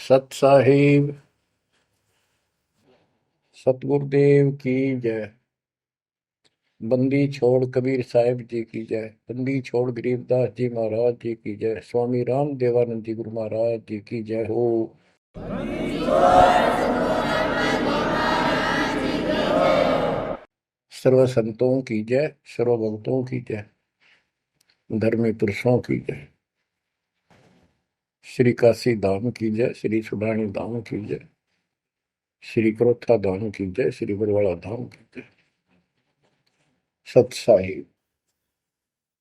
सत साहिब सतगुरुदेव की जय। बंदी छोड़ कबीर साहिब जी की जय। बंदी छोड़ गरीबदास जी महाराज जी की जय। स्वामी राम देवानंद जी गुरु महाराज जी की जय हो। सर्व संतों की जय, सर्व भक्तों की जय, धर्मी पुरुषों की जय। श्री काशी धाम की जय, श्री सुडानी धाम की जय, श्री क्रोथा धाम की जय, श्री बरवाड़ा धाम की जय। सत साहिब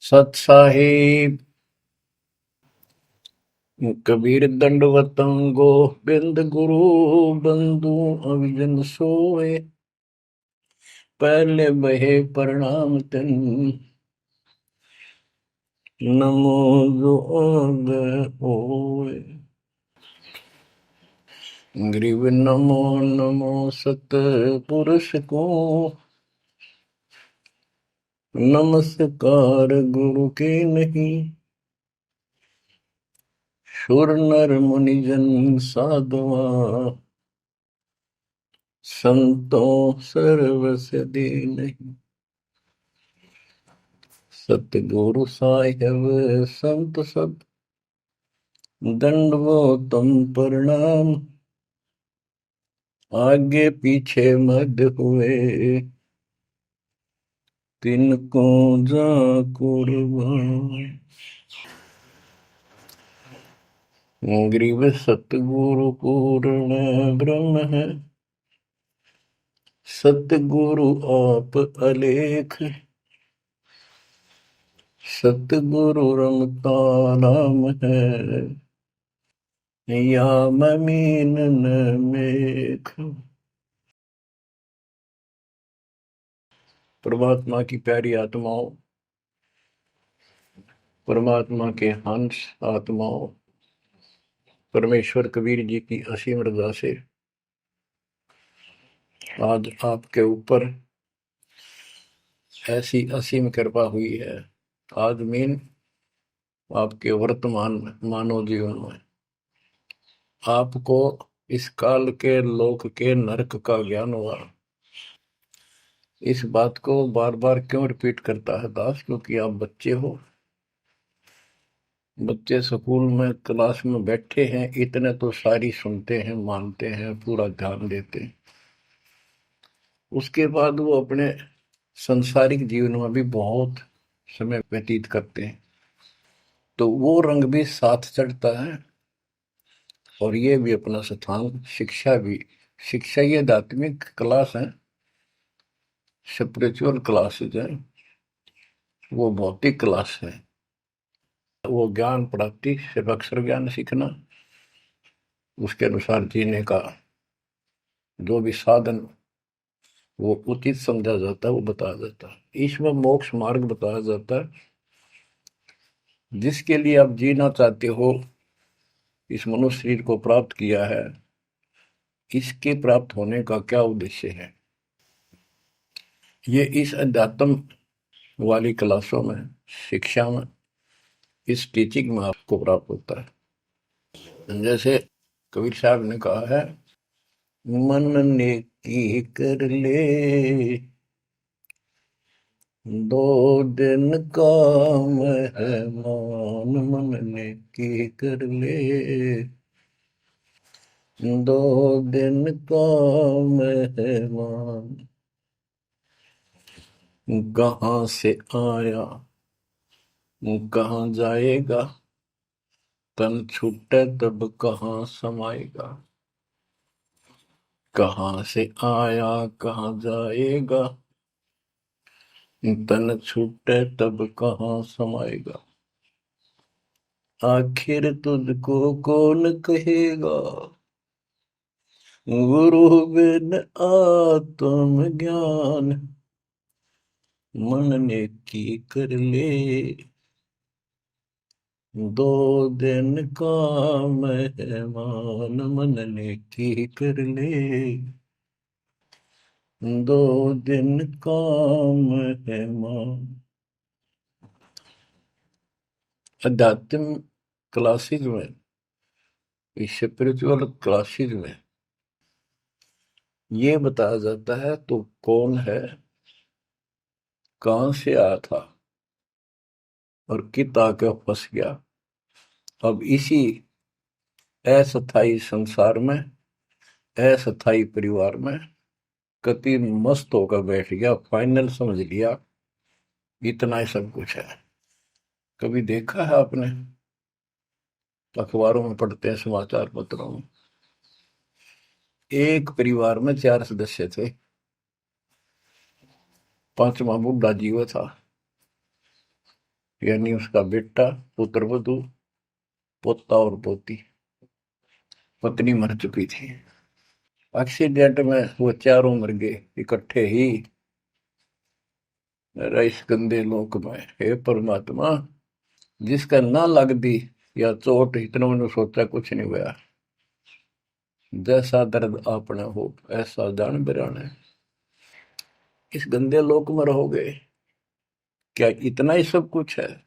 सत साहिब कबीर दंडवतम गोबिंद गुरु बंधु अविजन सोए। पहले बहे प्रणाम तन नमो जोग होए। ग्रीव नमो नमो सत पुरुष को नमस्कार गुरु के नहीं। सुर नर मुनिजन साधुआ संतों सर्वस दे नहीं। सतगुरु साहिब संत सब दंडवतम प्रणाम। आगे पीछे मध्य हुए तिनको जा कुर्बान। ग्रीव सतगुरु पूर्ण ब्रह्म है, सतगुरु आप अलेख। सतगुरु रमता नाम है, या मीनन मेख। परमात्मा की प्यारी आत्माओं, परमात्मा के हंस आत्माओं, परमेश्वर कबीर जी की असीम रजा से आज आपके ऊपर ऐसी असीम कृपा हुई है। आज मीन आपके वर्तमान मानव जीवन में आपको इस काल के लोक के नरक का ज्ञान हुआ। इस बात को बार बार क्यों रिपीट करता है दास? क्योंकि आप बच्चे हो। बच्चे स्कूल में क्लास में बैठे हैं, इतने तो सारी सुनते हैं, मानते हैं, पूरा ध्यान देते हैं। उसके बाद वो अपने संसारिक जीवन में भी बहुत समय व्यतीत करते हैं, तो वो रंग भी साथ चढ़ता है। और ये भी अपना स्थान, शिक्षा भी। शिक्षा ये आध्यात्मिक क्लास है, स्पिरिचुअल क्लासेज है, वो भौतिक क्लास है। वो ज्ञान प्राप्ति सिर्फ अक्षर ज्ञान सीखना, उसके अनुसार जीने का जो भी साधन वो उचित समझा जाता है वो बताया जाता है। ईश्वर मोक्ष मार्ग बताया जाता है, जिसके लिए आप जीना चाहते हो, इस मनुष्य शरीर को प्राप्त किया है, इसके प्राप्त होने का क्या उद्देश्य है। ये इस अध्यात्म वाली क्लासों में, शिक्षा में, इस टीचिंग में आपको प्राप्त होता है। जैसे कबीर साहब ने कहा है, मन ने की कर ले दो दिन का मेहमान। मन ने की कर ले दो दिन का मेहमान। कहाँ से आया कहाँ जाएगा, तन छूटे तब कहाँ समाएगा। कहाँ से आया कहाँ जाएगा, तन छूटे तब कहाँ समाएगा। आखिर तुझको कौन कहेगा, गुरु बिन आत्म ज्ञान। मन ने की कर ले दो दिन का मेहमान। मन ने की कर ले दो दिन का मेहमान। अध्यात्म क्लासेज में इस स्पिरिचुअल क्लासेज में ये बताया जाता है तो कौन है, कहां से आया था और कित आके फंस गया। अब इसी अस्थाई संसार में, अस्थाई परिवार में कति मस्त होकर बैठ गया, फाइनल समझ लिया इतना ही सब कुछ है। कभी देखा है आपने, अखबारों में पढ़ते हैं, समाचार पत्रों में, एक परिवार में 4 सदस्य थे, पांचवा बुढ़ा जीव था, यानी उसका बेटा, पुत्र वधू, पोता और पोती। पत्नी मर चुकी थी। एक्सीडेंट में वो चारों मर गए इकट्ठे ही। इस गंदे लोक में हे परमात्मा, जिसका ना लग दी या चोट, इतना मैंने सोचा कुछ नहीं हुआ। जैसा दर्द आपने हो ऐसा जान बिराने। इस गंदे लोक में रहोगे, क्या इतना ही सब कुछ है?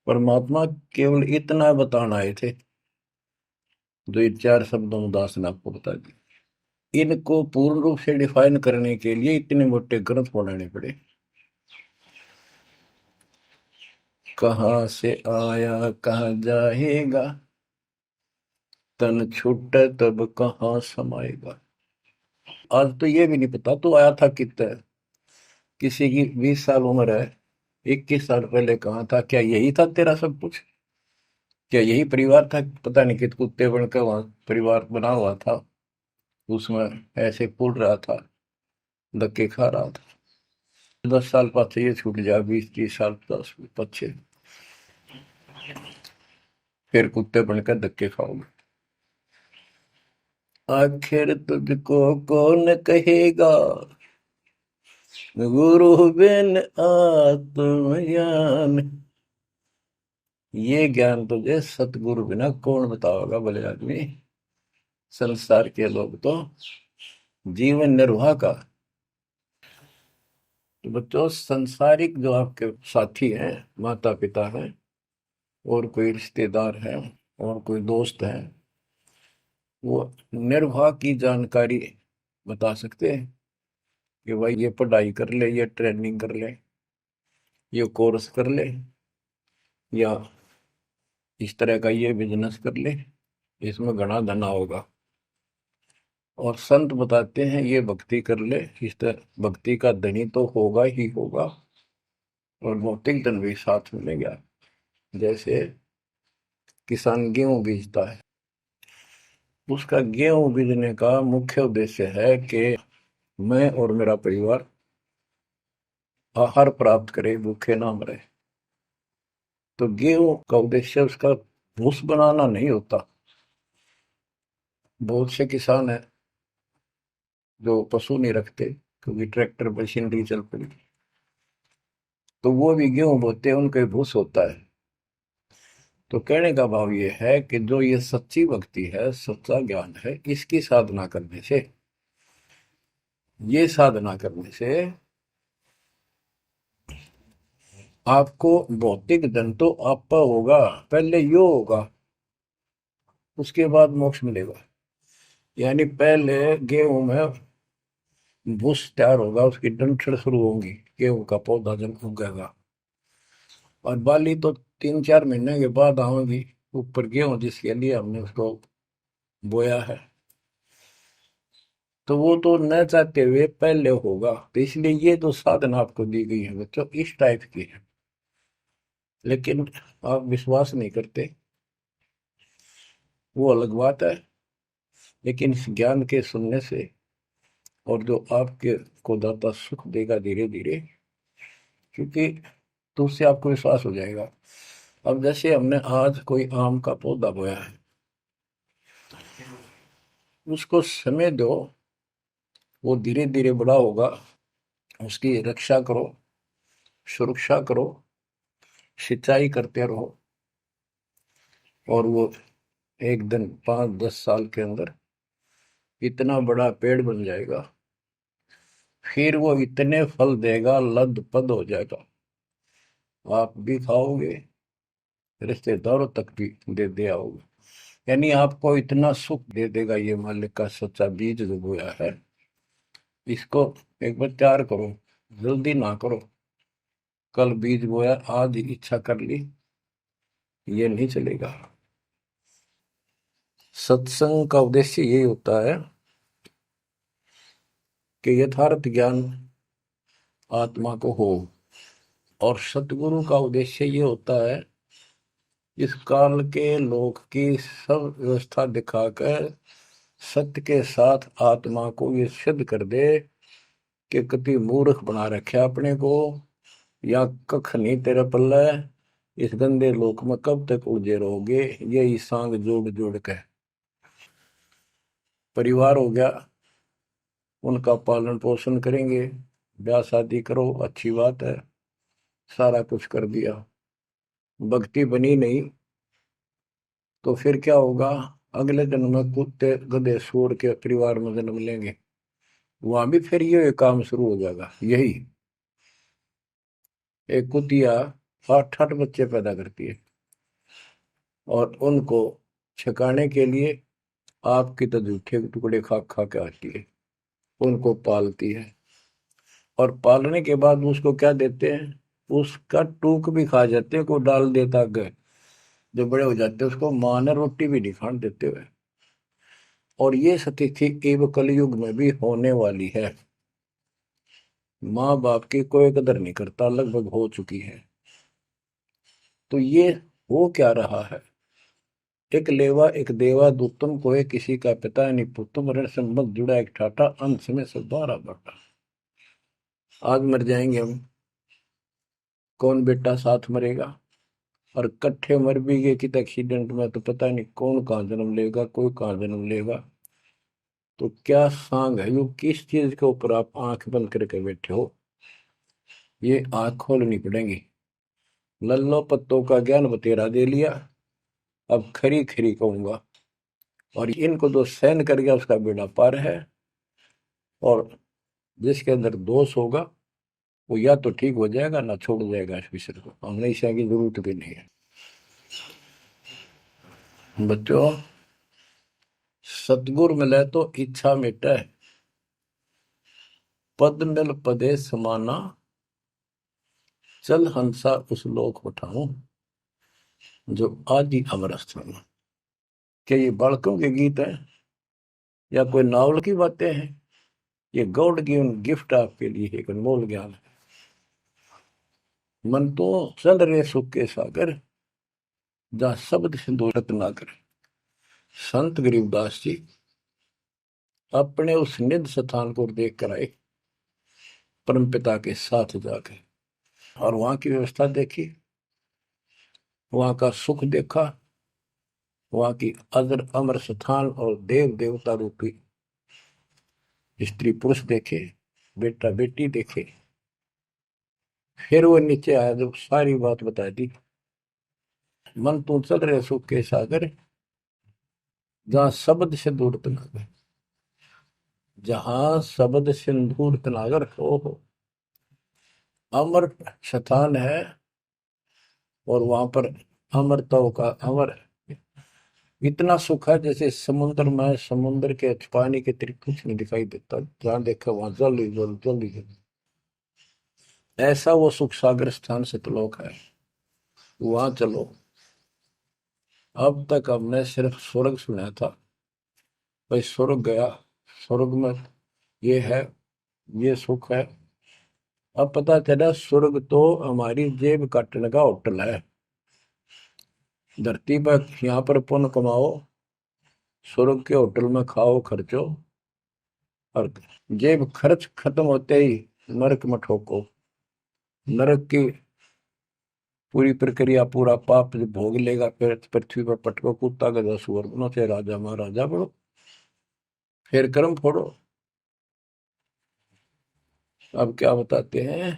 परमात्मा केवल इतना बताना आए थे, जो ये 4 शब्दों में दास ने आपको बता दी। इनको पूर्ण रूप से डिफाइन करने के लिए इतने मोटे ग्रंथ बनाने पड़े। कहाँ से आया कहाँ जाएगा, तन छूट तब कहाँ समाएगा। आज तो ये भी नहीं पता तो आया था कितना। किसी की 20 साल उम्र है, 21 साल पहले कहाँ था, क्या यही था तेरा सब कुछ? क्या यही परिवार था? पता नहीं कित कुत्ते बनकर वहां परिवार बना हुआ था, उसमें ऐसे फूल रहा था, धक्के खा रहा था। 10 साल पाछे ये छूट जाए, 20-30 साल 10 पीछे, फिर कुत्ते बनकर धक्के खाओगे। आखिर तुझको कौन कहेगा, गुरु बिन आत्मज्ञान। ये ज्ञान तुझे सतगुरु बिना कौन बताओगा भले आदमी। संसार के लोग तो जीवन निर्वाह का। तो बच्चों, संसारिक जो आपके साथी हैं, माता पिता हैं, और कोई रिश्तेदार हैं, और कोई दोस्त हैं, वो निर्वाह की जानकारी बता सकते हैं कि भाई ये पढ़ाई कर ले, ये ट्रेनिंग कर ले, ये कोर्स कर ले, या इस तरह का ये बिजनेस कर ले, इसमें घना धना होगा। और संत बताते हैं ये भक्ति कर ले, इस तरह भक्ति का धनी तो होगा ही होगा, और भौतिक धन भी साथ मिलेगा। जैसे किसान गेहूं बीजता है, उसका गेहूं बीजने का मुख्य उद्देश्य है कि मैं और मेरा परिवार आहार प्राप्त करे, भूखे ना मरे। तो गेहूं का उद्देश्य उसका भूस बनाना नहीं होता। बहुत से किसान हैं जो पशु नहीं रखते, क्योंकि ट्रैक्टर मशीनरी चल पड़ी, तो वो भी गेहूं बोते हैं, उनका भूस होता है। तो कहने का भाव ये है कि जो ये सच्ची भक्ति है, सच्चा ज्ञान है, इसकी साधना करने से, ये साधना करने से आपको भौतिक धन तो आपका होगा, पहले यो होगा, उसके बाद मोक्ष मिलेगा। यानी पहले गेहूं में भूस तैयार होगा, उसकी डंठल शुरू होंगी, गेहूं का पौधा जब उगेगा, और बाली तो 3-4 महीने के बाद आएगी ऊपर, गेहूं जिसके लिए हमने उसको बोया है। तो वो तो न चाहते हुए पहले होगा। तो इसलिए ये जो साधना आपको दी गई है बच्चों, इस टाइप की है। लेकिन आप विश्वास नहीं करते, वो अलग बात है। लेकिन इस ज्ञान के सुनने से, और जो आपके को दाता सुख देगा धीरे धीरे, क्योंकि तो उससे आपको विश्वास हो जाएगा। अब जैसे हमने आज कोई आम का पौधा बोया है, उसको समय दो, वो धीरे धीरे बड़ा होगा, उसकी रक्षा करो, सुरक्षा करो, सिंचाई करते रहो, और वो एक दिन 5-10 साल के अंदर इतना बड़ा पेड़ बन जाएगा। फिर वो इतने फल देगा, लद पद हो जाएगा, आप भी खाओगे, रिश्तेदारों तक भी दे दे आओगे। यानी आपको इतना सुख दे देगा ये मालिक का सच्चा बीज जो बोया है, इसको एक बार तैयार करो, जल्दी ना करो। कल बीज बोया, आज इच्छा कर ली, ये नहीं चलेगा। सत्संग का उद्देश्य यही होता है कि यथार्थ ज्ञान आत्मा को हो, और सतगुरु का उद्देश्य ये होता है इस काल के लोक की सब व्यवस्था दिखाकर सत्य के साथ आत्मा को ये सिद्ध कर दे कि कति मूर्ख बना रखे अपने को, या कख नहीं तेरे पल्ले, इस गंदे लोक में कब तक उलझे रहोगे। यही सांग जोड़ जोड़ के परिवार हो गया, उनका पालन पोषण करेंगे, ब्याह शादी करो, अच्छी बात है, सारा कुछ कर दिया, भक्ति बनी नहीं तो फिर क्या होगा? अगले जन्म में कुत्ते गधे सूअर के परिवार में जन्म लेंगे, वहां भी फिर ये काम शुरू हो जाएगा। यही एक कुतिया 8-8 बच्चे पैदा करती है, और उनको छकाने के लिए आपकी तो जूठे टुकड़े खा खा के आती है, उनको पालती है, और पालने के बाद उसको क्या देते हैं? उसका टूक भी खा जाते हैं, को डाल देता गए, जो बड़े हो जाते हैं उसको माँ ने रोटी भी नहीं खाने देते हुए। और ये स्थिति एव कलयुग में भी होने वाली है। माँ बाप की कोई कदर नहीं करता, लगभग हो चुकी है। तो ये हो क्या रहा है? एक लेवा एक देवा दूतम को है, किसी का पिता नहीं पुतम, ऋण संबंध जुड़ा एक ठाटा, अंत में सब 12 बटा। आज मर जाएंगे हम, कौन बेटा साथ मरेगा? और कट्ठे मर भी गए कित एक्सीडेंट में, तो पता नहीं कौन कहाँ जन्म लेगा, कोई कहाँ जन्म लेगा। तो क्या सांग है यो? किस चीज के ऊपर आप आंख बंद करके बैठे हो? ये आंख खोलनी पड़ेगी। लल्लो पत्तों का ज्ञान बतेरा दे लिया, अब खरी खरी कहूंगा। और इनको जो सहन कर गया उसका बेड़ा पार है, और जिसके अंदर दोष होगा वो या तो ठीक हो जाएगा ना छोड़ जाएगा इस विषय को। हमने इस की जरूरत भी नहीं है। बच्चों, सतगुर मिले तो इच्छा मिटे, पद मिल पदे समाना, चल हंसा उस लोक उठाऊं जो आदि अमर स्थान। क्या ये बालकों के गीत हैं या कोई नावल की बातें हैं? ये गॉड गिवन गिफ्ट आपके लिए एक अनमोल ज्ञान है। मन तो चल रहे सुख के सागर, जहाँ शब्द सिंधु रत्नाकर। संत गरीबदास जी अपने उस निध स्थान को देख कर आए, परम पिता के साथ जाकर, और वहां की व्यवस्था देखी, वहां का सुख देखा, वहां की अजर अमर स्थान और देव देवता रूपी स्त्री पुरुष देखे, बेटा बेटी देखे। फिर वो नीचे आया, जब सारी बात बता दी। मन तू चल रहे सुख के सागर, जहां शब्द से दूर तनागर, जहां शब्द सिंदूर तनागर हो अमर स्थान है। और वहां पर अमरताओं का अमर इतना सुख है, जैसे समुद्र में समुद्र के पानी के तरीके कुछ नहीं दिखाई देता, जहां देखा वहां जल ही जल, जल ही जल। ऐसा वो सुख सागर स्थान सतलोक है, वहां चलो। अब तक हमने सिर्फ स्वर्ग सुना था, भाई स्वर्ग गया, स्वर्ग में ये है, ये सुख है। अब पता चला स्वर्ग तो हमारी जेब काटने का होटल है। धरती पर यहाँ पर पुण्य कमाओ, स्वर्ग के होटल में खाओ खर्चो, और जेब खर्च खत्म होते ही नरक में ठोको। नरक की पूरी प्रक्रिया, पूरा पाप जो भोग लेगा, फिर पृथ्वी पर पटको, कुत्ता गधा सुअर बनो, चाहे राजा महाराजा बनो, फिर कर्म फोड़ो। अब क्या बताते हैं?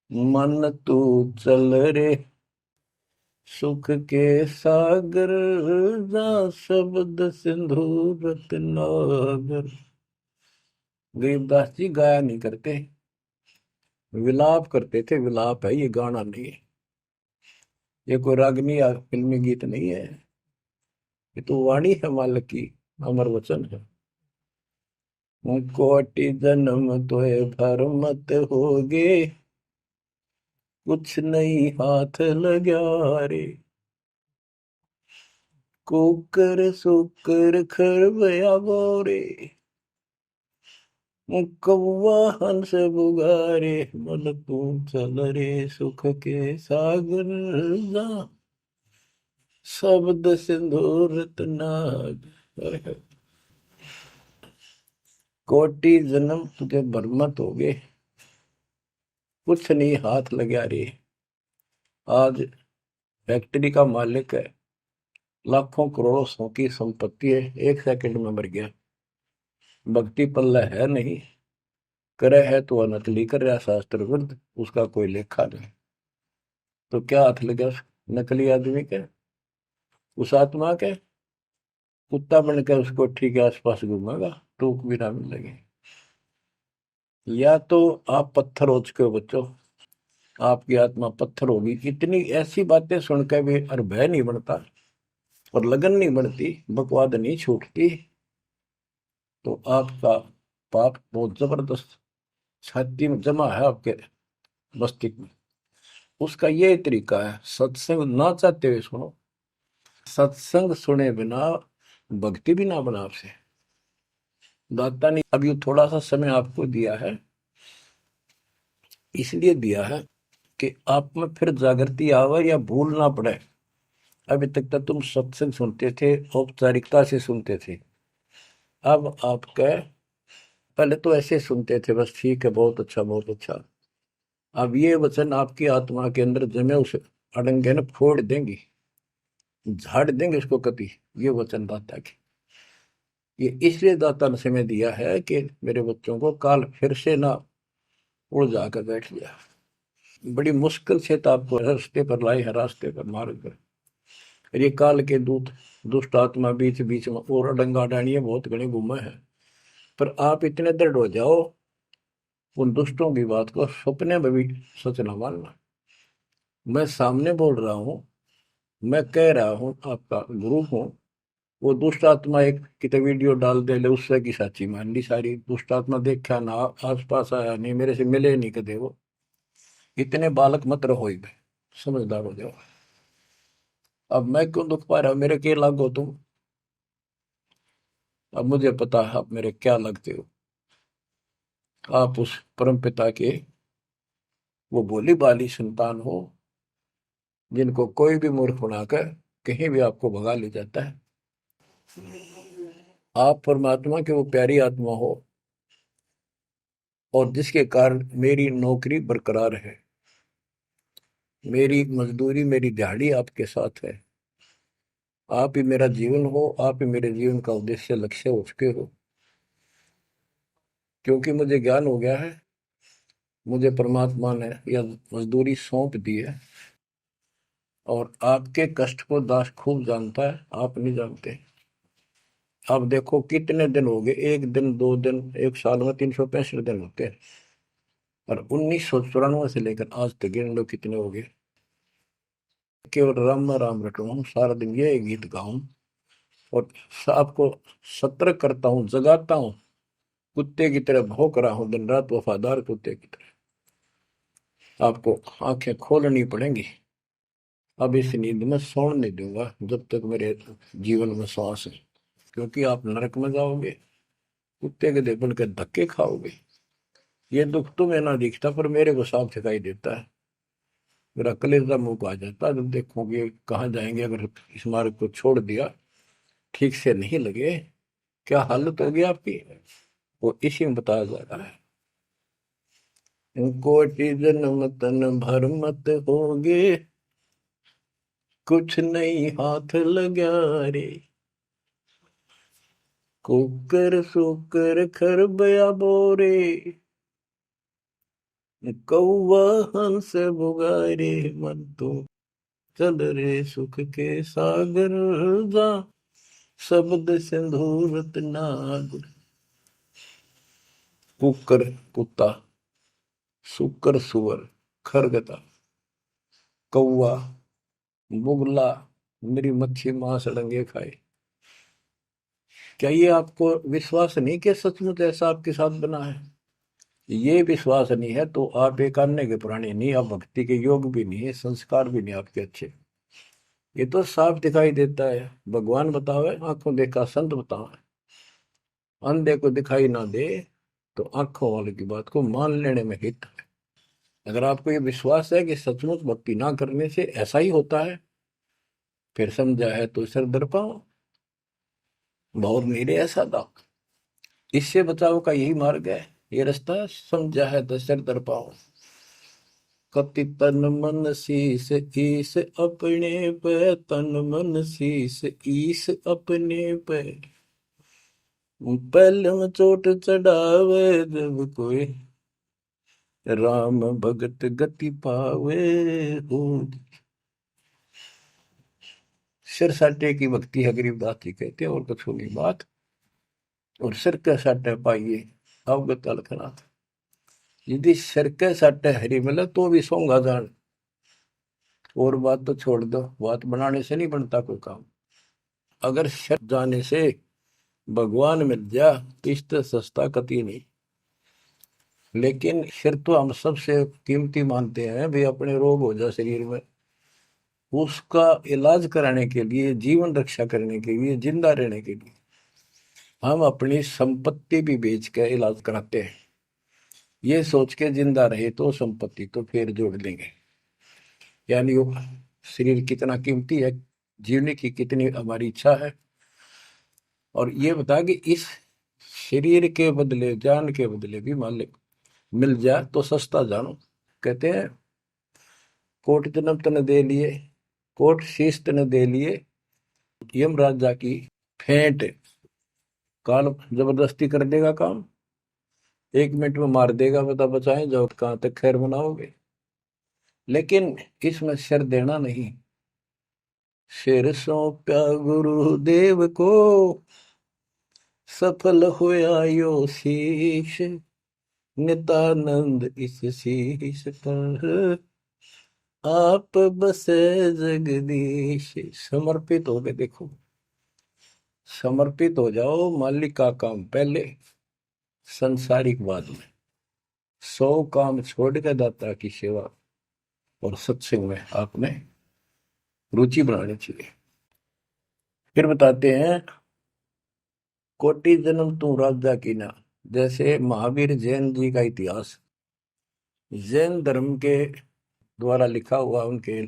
मन तू चल रे सुख के सागर, जा शब्द सिंधु रत्नागर। गरीबदास जी गाया नहीं करते, विलाप करते थे। विलाप है, ये गाना नहीं है, ये कोई रागनी या फिल्मी गीत नहीं है। ये तो वाणी है मालिक की, अमर वचन है। कोटि जन्म तोय भर मत होगे, कुछ नहीं हाथ लगा रे। कुकर सुकर खरबया बोरे, कौवा हंस बुगारे, मन तू चल रे सुख के सागर जा, शब्द सिंदूर नाग। कोटि जन्म तुझे बरमत हो गए, कुछ नहीं हाथ लगा रे। आज फैक्ट्री का मालिक है, लाखों करोड़ों सौ की संपत्ति है, एक सेकंड में मर गया। भक्ति पल्ला है नहीं, करे है तो नकली कर रहा शास्त्र विरुद्ध, उसका कोई लेखा नहीं। तो क्या हाथ लगा उस नकली आदमी के, उस आत्मा के? कुत्ता बन के उसको ठीक है आसपास घूमेगा, टूक भी ना मिलेगी। या तो आप पत्थर हो चुके हो बच्चों, आपकी आत्मा पत्थर होगी। इतनी ऐसी बातें सुनकर भी और भय नहीं बनता और लगन नहीं बनती, बकवाद नहीं छूटती, तो आपका पाप बहुत जबरदस्त छाती में जमा है आपके मस्तिष्क में। उसका ये तरीका है, सत्संग ना चाहते हुए सुनो। सत्संग सुने बिना भक्ति भी ना बना आपसे। दाता ने अब ये थोड़ा सा समय आपको दिया है, इसलिए दिया है कि आप में फिर जागृति आवे या भूल ना पड़े। अभी तक तो तुम सत्संग सुनते थे, औपचारिकता से सुनते थे। अब आपका, पहले तो ऐसे सुनते थे बस, ठीक है बहुत अच्छा बहुत अच्छा। अब ये वचन आपकी आत्मा के अंदर जमे, उसे अड़ंगे न फोड़ देंगी, झाड़ देंगे उसको कति। ये वचन दाता की, ये इसलिए दाता ने समय दिया है कि मेरे बच्चों को काल फिर से ना उड़ जाकर बैठ गया। बड़ी मुश्किल से तो आपको रास्ते पर लाए है, रास्ते पर मार्ग पर। ये काल के दूत दुष्ट आत्मा बीच बीच में और अडंगा डाणिए बहुत घने घूमे हैं, पर आप इतने दृढ़ हो जाओ, उन दुष्टों की बात को सपने में भी सच न मानना। मैं सामने बोल रहा हूँ, मैं कह रहा हूँ, आपका गुरु हूँ। वो दुष्ट आत्मा एक कितने वीडियो डाल दे ले, उससे की साची मान ली सारी। दुष्ट आत्मा देखा ना, आस पास आया नहीं, मेरे से मिले नहीं कदे वो। इतने बालक मत रहो, ही समझदार हो जाओ। अब मैं क्यों दुख पा रहा हूँ, मेरे के लागो तुम? अब मुझे पता है आप मेरे क्या लगते हो। आप उस परम पिता के वो भोली भाली संतान हो, जिनको कोई भी मूर्ख बनाकर कहीं भी आपको भगा ले जाता है। आप परमात्मा के वो प्यारी आत्मा हो, और जिसके कारण मेरी नौकरी बरकरार है, मेरी मजदूरी मेरी दिहाड़ी आपके साथ है। आप ही मेरा जीवन हो, आप ही मेरे जीवन का उद्देश्य लक्ष्य हो चुके हो। क्योंकि मुझे ज्ञान हो गया है, मुझे परमात्मा ने यह मजदूरी सौंप दी है, और आपके कष्ट को दास खूब जानता है, आप नहीं जानते। अब देखो कितने दिन हो गए, एक दिन दो दिन, एक साल में 365 दिन होते हैं, और 1994 से लेकर आज तक गिन लो कितने हो गए। केवल राम राम रटूं, सारा दिन ये गीत गाऊं, और आपको सतर्क करता हूँ, जगाता हूँ। कुत्ते की तरह भौंक रहा हूँ दिन रात, वफादार कुत्ते की तरह। आपको आंखें खोलनी पड़ेंगी। अब इस नींद में सोने नहीं दूंगा जब तक मेरे जीवन में सांस है, क्योंकि आप नरक में जाओगे, कुत्ते के दे बन के धक्के खाओगे। ये दुख तुम्हें ना दिखता, पर मेरे को साफ दिखाई देता है। मेरा कलेजा मुंह को आ जाता है जब देखोगे कहाँ जाएंगे अगर इस मार्ग को छोड़ दिया, ठीक से नहीं लगे, क्या हालत होगी आपकी। वो इसी में बताया जा रहा है। कोटि जन्म तन भर मत होगे, कुछ नहीं हाथ लगा रे। कुकर सुकर खरबया बोरे, कौवा हंस बुगारे, मन तो चल रे सुख के सागर जा, शब्द सिंधूरत नाग। कुकर कुत्ता, सुकर सुअर, खरगता, कौवा, बुगला, मेरी मच्छी मांस अड़ंगे खाए। क्या ये आपको विश्वास नहीं कि सचमुच ऐसा आपके साथ बना है? ये विश्वास नहीं है तो आप एक अन्य के प्राणी नहीं, आप भक्ति के योग भी नहीं है, संस्कार भी नहीं आपके अच्छे। ये तो साफ दिखाई देता है। भगवान बताओ है, आंखों देखा संत बताओ है। अंधे को दिखाई ना दे तो आंखों वाले की बात को मान लेने में हित है। अगर आपको ये विश्वास है कि सचमुच भक्ति ना करने से ऐसा ही होता है, फिर समझा है तो सिर दर पाओ, बहुत मेरे ऐसा था। इससे बचाव का यही मार्ग है, ये रास्ता। समझा है तो सिर दर पाओ। कति तन मन शीस ईस अपने पे, तन मन शीस ईस अपने पे। पहले में चोट चढ़ावे जब कोई, राम भगत गति पावे हो। सिर साटे की भक्ति है, गरीबदास जी कहते हैं, और कुछ नहीं बात। और सिर के साटे पाइए अवगत अलखनाथ। यदि सिर के साटे हरी मिले तो भी सोंगा जान। और बात तो छोड़ दो, बात बनाने से नहीं बनता कोई काम। अगर सिर जाने से भगवान मिल जा तो इससे सस्ता कति नहीं। लेकिन सिर तो हम सबसे कीमती मानते हैं भाई। अपने रोग हो जाए शरीर में, उसका इलाज कराने के लिए, जीवन रक्षा करने के लिए, जिंदा रहने के लिए हम अपनी संपत्ति भी बेच के इलाज कराते हैं। ये सोच के जिंदा रहे तो संपत्ति तो फिर जोड़ लेंगे। यानी वो शरीर कितना कीमती है, जीने की कितनी हमारी इच्छा है। और ये बता कि इस शरीर के बदले, जान के बदले भी मालिक मिल जाए तो सस्ता जानो। कहते हैं कोट जन्म तन दे लिए, कोट शीश तन दे लिए, यम राजा की फेंट। काल जबरदस्ती कर देगा काम, 1 मिनट में मार देगा, बता बचाएं जाओ कहां तक खैर बनाओगे। लेकिन इसमें सिर देना नहीं। सिर सौंपा गुरुदेव को, सफल होया यो शीश। नित्यानंद इस शीश पर आप बसे जगदीश। समर्पित हो गए, देखो समर्पित हो जाओ। मालिक का काम पहले, संसारिक बाद में। 100 काम छोड़ के दाता की सेवा और सत्संग में आपने रुचि बनानी चाहिए। फिर बताते हैं कोटि जन्म तू राजा की ना। जैसे महावीर जैन जी का इतिहास जैन धर्म के द्वारा लिखा हुआ, उनके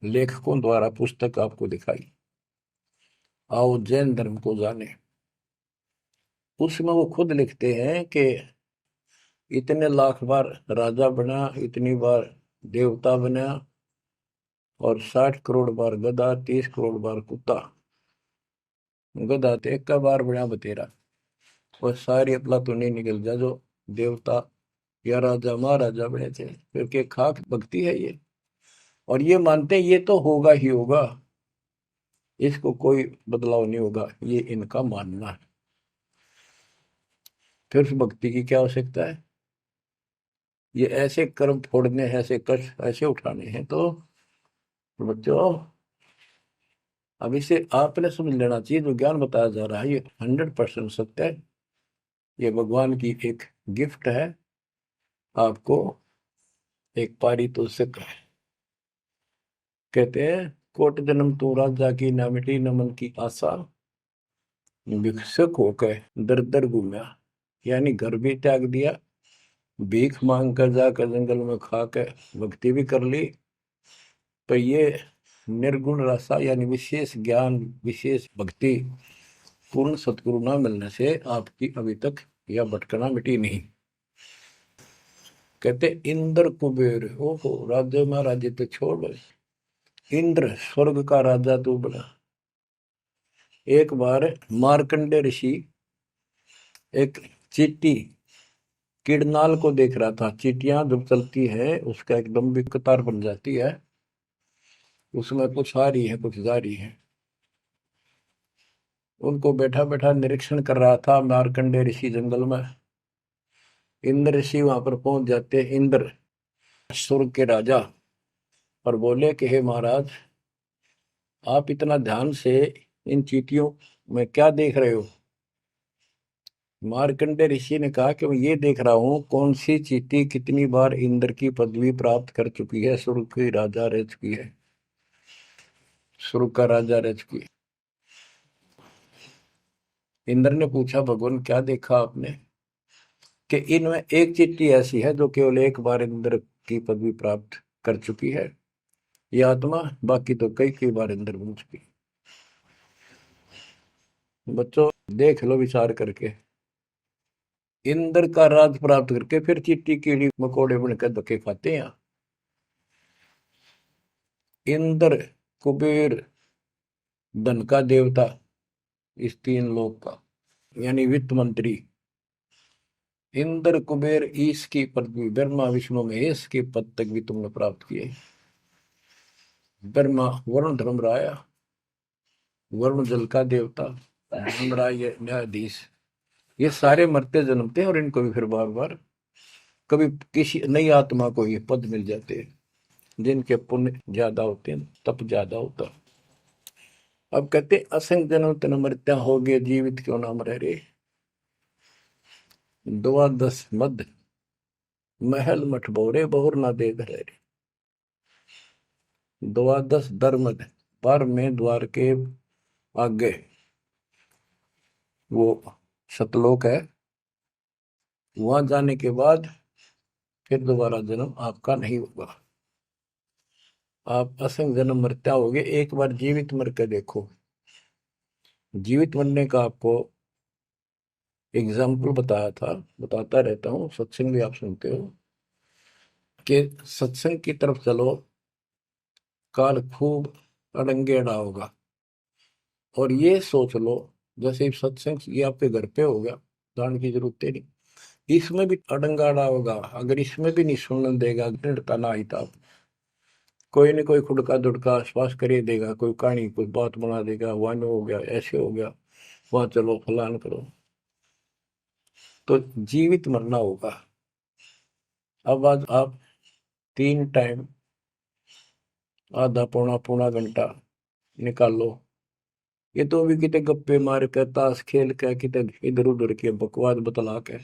लेखकों द्वारा पुस्तक आपको दिखाई। आओ जैन धर्म को जाने। उसमें वो खुद लिखते हैं कि इतने लाख बार राजा बना, इतनी बार देवता बना, और 60 करोड़ बार गधा, 30 करोड़ बार कुत्ता। गधा तो एक का बार बना बतेरा। और सारी अपला तो नहीं निकल जा जो देवता या राजा महाराजा बने थे, क्योंकि खाक भक्ति है ये। और ये मानते हैं ये तो होगा ही होगा, इसको कोई बदलाव नहीं होगा, ये इनका मानना है। फिर उस भक्ति की क्या आवश्यकता है? ये ऐसे कर्म फोड़ने हैं, ऐसे कष्ट ऐसे उठाने हैं। तो बच्चों अब इसे आपने समझ लेना चाहिए, जो ज्ञान बताया जा रहा है ये 100% सत्य है। ये भगवान की एक गिफ्ट है आपको, एक पारितोषिक है। कहते हैं कोट जन्म तू राजा की, ना मिटी न मन की आशा। भिक्षुक होकर दर दर घूमा, यानी घर भी त्याग दिया, भीख मांग कर जाकर जंगल में खा कर भक्ति भी कर ली। पर ये निर्गुण रसा यानी विशेष ज्ञान, विशेष भक्ति, पूर्ण सतगुरु ना मिलने से आपकी अभी तक यह भटकना मिटी नहीं। कहते इंद्र कुबेर, ओहो राज्य महाराजे तो छोड़, इंद्र स्वर्ग का राजा तू बना। एक बार मार्कंडे ऋषि एक चींटी किड़नाल को देख रहा था। चींटियां जब चलती है उसका एक लंबी कतार बन जाती है, उसमें कुछ आ रही है कुछ जा रही है। उनको बैठा बैठा निरीक्षण कर रहा था मार्कंडे ऋषि जंगल में। इंद्र ऋषि वहां पर पहुंच जाते, इंद्र स्वर्ग के राजा, और बोले कि हे महाराज, आप इतना ध्यान से इन चींटियों मैं क्या देख रहे हो? मार्कंडे ऋषि ने कहा कि मैं ये देख रहा हूँ कौन सी चींटी कितनी बार इंद्र की पदवी प्राप्त कर चुकी है, स्वर्ग की राजा रह चुकी है, स्वर्ग का राजा रह चुकी है। इंद्र ने पूछा, भगवान क्या देखा आपने? कि इनमें एक चींटी ऐसी है जो केवल एक बार इंद्र की पदवी प्राप्त कर चुकी है, ये आत्मा, बाकी तो कई कई बार इंद्र बन चुकी है। बच्चों देख लो विचार करके, इंद्र का राज प्राप्त करके फिर चींटी कीड़ी मकोड़े बनकर धक्के खाते हैं। इंद्र, कुबेर, धन का देवता, इस तीन लोक का, यानी वित्त मंत्री, इंद्र कुबेर ईश की पदवी, ब्रह्मा विष्णु महेश के पद तक भी तुमने प्राप्त किए। ब्रह्मा वरुण धर्मराय, वरुण जल का देवता, धर्मराय न्यायाधीश, ये सारे मरते जन्मते हैं और इनको भी फिर बार बार कभी किसी नई आत्मा को ये पद मिल जाते हैं, जिनके पुण्य ज्यादा होते हैं, तप ज्यादा होता। अब कहते असंग जन्म तन मृत्या हो गए, जीवित क्यों नाम रह रे। द्वादश मद महल मठ बोरे, बहुर ना दे धरे। द्वादश धर्मद, पर में द्वार के आगे वो सतलोक है, वहां जाने के बाद फिर दोबारा जन्म आपका नहीं होगा। आप असंग जन्म मरता होगे, एक बार जीवित मर के देखो। जीवित मरने का आपको एग्जाम्पल बताया था, बताता रहता हूँ, सत्संग भी आप सुनते हो, कि सत्संग की तरफ चलो, काल खूब अड़ंगेड़ा होगा। और ये सोच लो जैसे सत्संग ये आपके घर पे हो गया, जान की जरूरत है नहीं, इसमें भी अड़ंगाड़ा होगा। अगर इसमें भी नहीं सुनने देगा, दृढ़ता ना आई तो कोई न कोई खुड़का दुड़का आसपास कर ही देगा, कोई कहानी कोई बात बना देगा, वन हो गया, ऐसे हो गया, वहां चलो फलान करो। तो जीवित मरना होगा। अब आज आप 3 टाइम आधा पौना पौना घंटा निकालो, ये तो भी कितने गप्पे मार के, ताश खेल के, कितने इधर उधर के बकवास बतला के,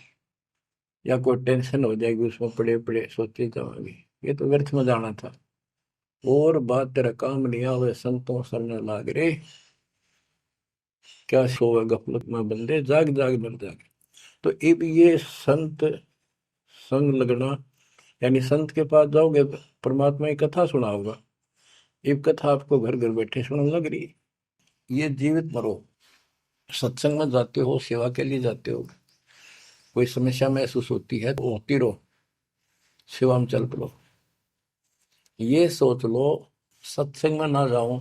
या कोई टेंशन हो जाएगी उसमें पड़े पड़े सोचे जाओगे, ये तो व्यर्थ में जाना था। और बात तेरा काम नहीं आवे, संतों सरने लाग रे, क्या सोवे गफलत में बंदे, जाग जाग मर जागे। तो अब ये संत संग लगना, यानी संत के पास जाओगे, परमात्मा की कथा सुना होगा, ये कथा आपको घर घर बैठे सुनने लग रही। ये जीवित मरो, सत्संग में जाते हो, सेवा के लिए जाते हो, कोई समस्या महसूस होती है तो होती रहो, सेवा में चल पड़ो। ये सोच लो सत्संग में ना जाऊं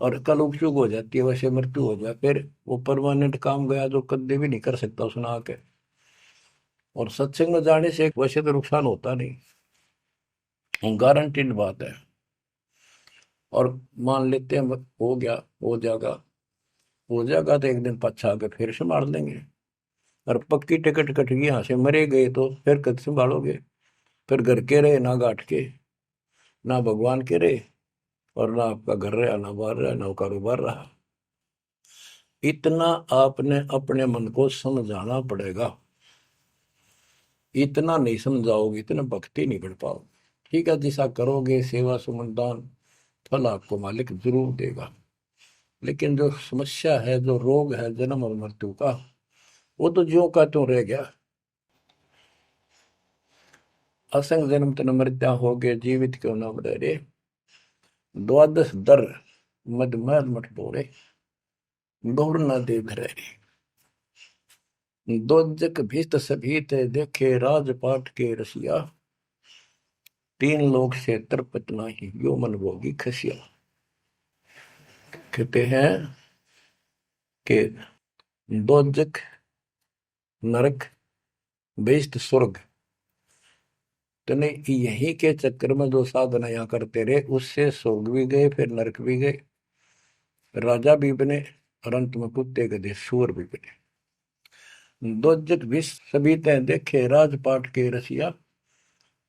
और कल उपचुक हो जाती है, वैसे मृत्यु हो जाए, फिर वो परमानेंट काम गया जो कभी भी नहीं कर सकता सुना के। और सत्संग में जाने से वैसे तो नुकसान होता नहीं, गारंटीड बात है। और मान लेते हैं हो गया, हो जाएगा, हो जाएगा तो एक दिन पछा के फिर संभाल लेंगे। और पक्की टिकट कट गई, यहाँ से मरे गए तो फिर कद संभालोगे? फिर घर के रहे ना घाट के, ना भगवान के रहे, और ना आपका घर रहा, ना बाहर रहा, ना कारोबार रहा। इतना आपने अपने मन को समझाना पड़ेगा, इतना नहीं समझाओगे इतना भक्ति नहीं कर पाओगे। ठीक है, जैसा करोगे सेवा सुमन दान, फल आपको मालिक जरूर देगा। लेकिन जो समस्या है, जो रोग है जन्म और मृत्यु का, वो तो ज्यों का त्यों रह गया। असंग जन्म तन मृत्या हो गए, जीवित क्यों नाम रह रे। द्वादश दर मद मठ बोरे, गौर न दे धरे। दोजक भीत सभीत देखे, राजपाट के रसिया, तीन लोग से तरपत नाही, यो मन भोगी खसिया। कहते हैं कि दोजक नरक बेस्ट स्वर्ग, तने यही के चक्कर में जो साधना यहाँ करते रहे, उससे स्वर्ग भी गए, फिर नरक भी गए, राजा भी बने, और अंत में कुत्ते गधे सूअर भी बने। दोजक भी सभी तय देखे, राजपाट के रसिया,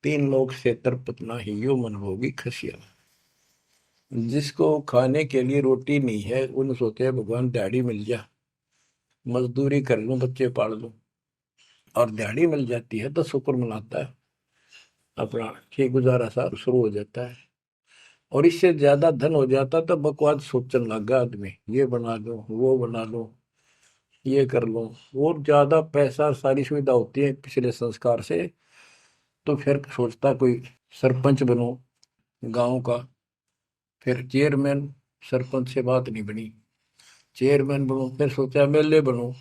तीन लोग से तरपत नाही, यो मन भोगी खसिया। जिसको खाने के लिए रोटी नहीं है उन सोचते हैं भगवान दिहाड़ी मिल जा, मजदूरी कर लूं, बच्चे पाल लूं, और दिहाड़ी मिल जाती है तो शुक्र मनाता है, अपना ठीक गुजारा सा शुरू हो जाता है। और इससे ज्यादा धन हो जाता तो बकवास सोचने लगा आदमी, ये बना लो, वो बना लो, ये कर लो। और ज्यादा पैसा सारी सुविधा होती है पिछले संस्कार से, तो फिर सोचता कोई सरपंच बनो गांव का, फिर चेयरमैन, सरपंच से बात नहीं बनी, चेयरमैन बनो, फिर सोचा एमएलए बनो,